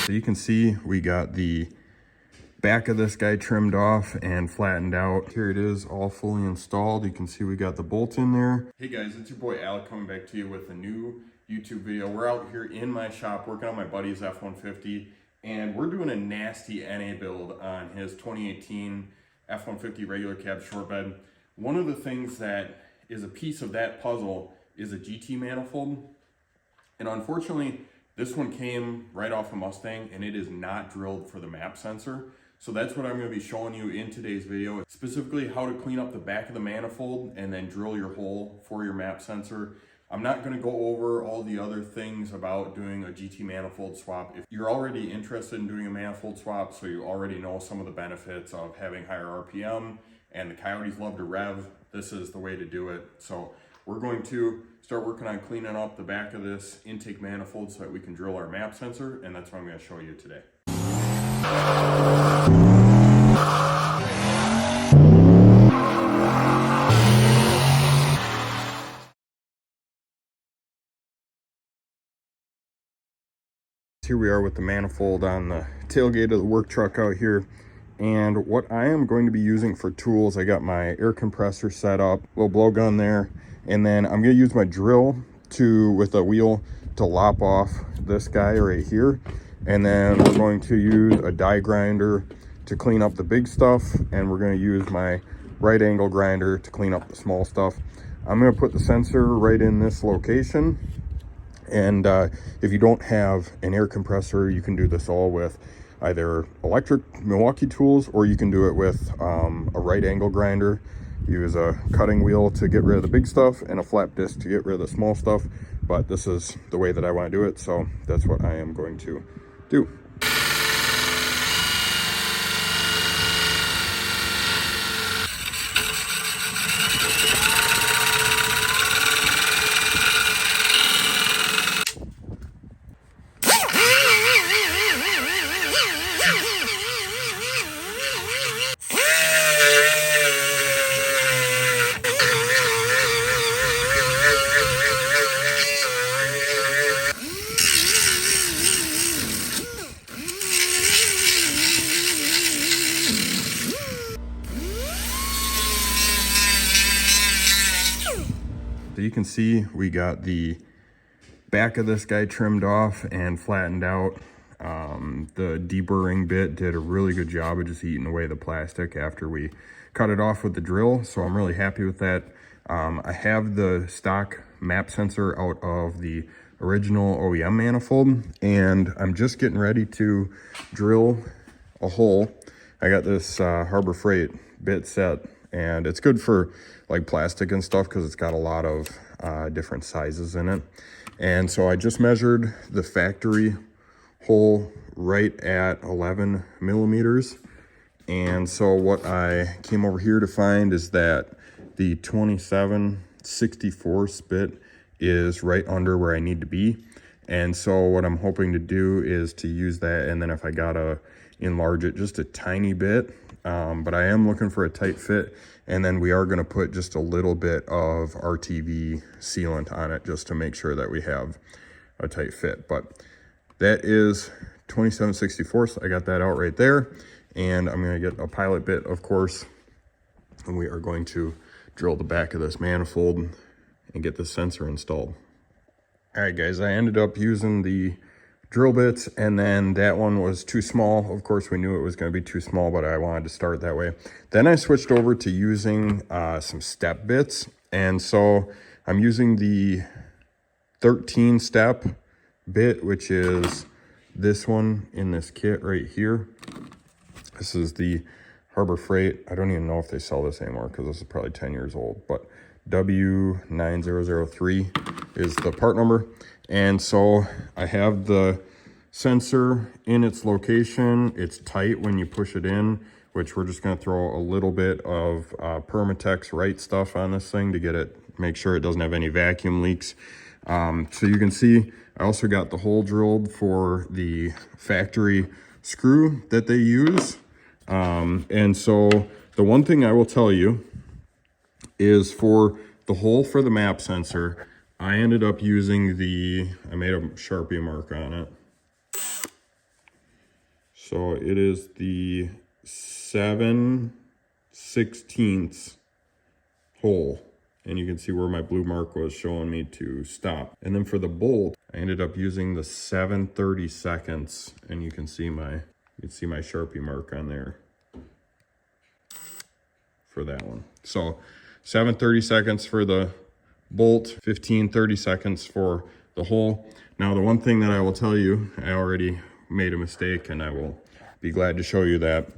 So you can see we got the back of this guy trimmed off and flattened out. Here it is, all fully installed. You can see we got the bolt in there. Hey guys, it's your boy Alec coming back to you with a new YouTube video. We're out here in my shop working on my buddy's F-150, and we're doing a nasty NA build on his 2018 F-150 regular cab short bed. One of the things that is a piece of that puzzle is a GT manifold. And unfortunately, this one came right off a Mustang and it is not drilled for the map sensor. So that's what I'm going to be showing you in today's video, specifically how to clean up the back of the manifold and then drill your hole for your map sensor. I'm not going to go over all the other things about doing a GT manifold swap. If you're already interested in doing a manifold swap, so you already know some of the benefits of having higher RPM and the coyotes love to rev, this is the way to do it. So we're going to start working on cleaning up the back of this intake manifold so that we can drill our map sensor, and that's what I'm going to show you today. Here we are with the manifold on the tailgate of the work truck out here. And what I am going to be using for tools, I got my air compressor set up, little blowgun there, and then I'm going to use my drill with a wheel to lop off this guy right here. And then we're going to use a die grinder to clean up the big stuff, and we're going to use my right angle grinder to clean up the small stuff. I'm going to put the sensor right in this location. And if you don't have an air compressor, you can do this all with either electric Milwaukee tools, or you can do it with a right angle grinder. Use a cutting wheel to get rid of the big stuff and a flap disc to get rid of the small stuff. But this is the way that I want to do it, so that's what I am going to do. So you can see we got the back of this guy trimmed off and flattened out. The deburring bit did a really good job of just eating away the plastic after we cut it off with the drill. So I'm really happy with that. I have the stock map sensor out of the original OEM manifold, and I'm just getting ready to drill a hole. I got this Harbor Freight bit set, and it's good for like plastic and stuff because it's got a lot of different sizes in it. And so I just measured the factory hole right at 11 millimeters. And so what I came over here to find is that the 27/64 bit is right under where I need to be. And so what I'm hoping to do is to use that, and then if I gotta enlarge it just a tiny bit, but I am looking for a tight fit, and then we are going to put just a little bit of RTV sealant on it just to make sure that we have a tight fit. But that is 27/64. I got that out right there, and I'm going to get a pilot bit, of course, and we are going to drill the back of this manifold and get the sensor installed. All right, guys, I ended up using the drill bits, and then that one was too small. Of course, we knew it was going to be too small, but I wanted to start that way. Then I switched over to using some step bits, and so I'm using the 13 step bit, which is this one in this kit right here. This is the Harbor Freight. I don't even know if they sell this anymore because this is probably 10 years old, but W9003 is the part number. And so I have the sensor in its location. It's tight when you push it in, which we're just going to throw a little bit of Permatex right stuff on this thing to get it, make sure it doesn't have any vacuum leaks. So you can see I also got the hole drilled for the factory screw that they use. And so the one thing I will tell you is for the hole for the map sensor, I ended up using I made a Sharpie mark on it. So it is the 7/16 hole. And you can see where my blue mark was showing me to stop. And then for the bolt, I ended up using the 7/32, and you can see my Sharpie mark on there for that one. So 7/32 for the bolt, 15/32 for the hole. Now the one thing that I will tell you, I already made a mistake, and I will be glad to show you that.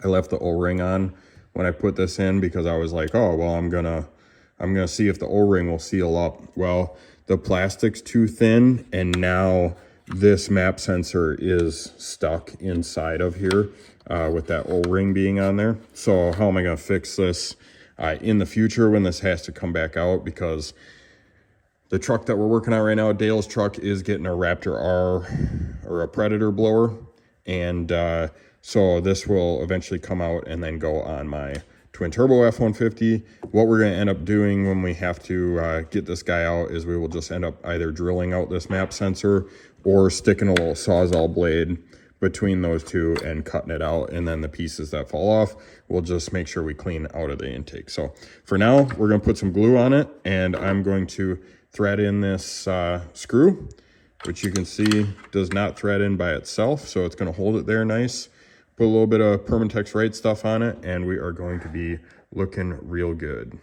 I left the O-ring on when I put this in because I was like, oh, well, I'm gonna see if the O-ring will seal up. Well, the plastic's too thin, and now this map sensor is stuck inside of here with that O-ring being on there. So how am I gonna fix this in the future when this has to come back out? Because the truck that we're working on right now, Dale's truck, is getting a Raptor R or a Predator blower. And so this will eventually come out and then go on my twin turbo F-150. What we're going to end up doing when we have to get this guy out is we will just end up either drilling out this map sensor or sticking a little Sawzall blade between those two and cutting it out. And then the pieces that fall off, we'll just make sure we clean out of the intake. So for now, we're going to put some glue on it, and I'm going to thread in this screw, which you can see does not thread in by itself. So it's going to hold it there nice. Put a little bit of Permatex Right stuff on it, and we are going to be looking real good.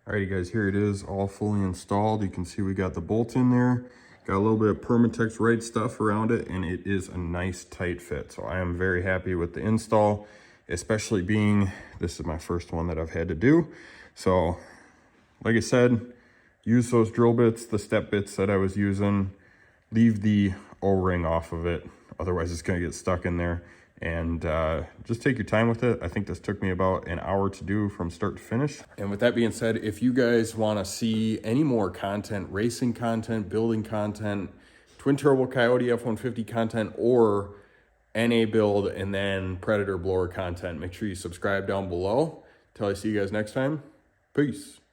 Alrighty guys, here it is all fully installed. You can see we got the bolt in there. Got a little bit of Permatex Right stuff around it, and it is a nice tight fit. So I am very happy with the install, especially being this is my first one that I've had to do. So like I said, use those drill bits, the step bits that I was using. Leave the O-ring off of it, otherwise it's going to get stuck in there. And just take your time with it. I think this took me about an hour to do from start to finish. And with that being said, if you guys want to see any more content, racing content, building content, twin turbo Coyote F-150 content, or NA build and then Predator blower content, make sure you subscribe down below. Till I see you guys next time, peace.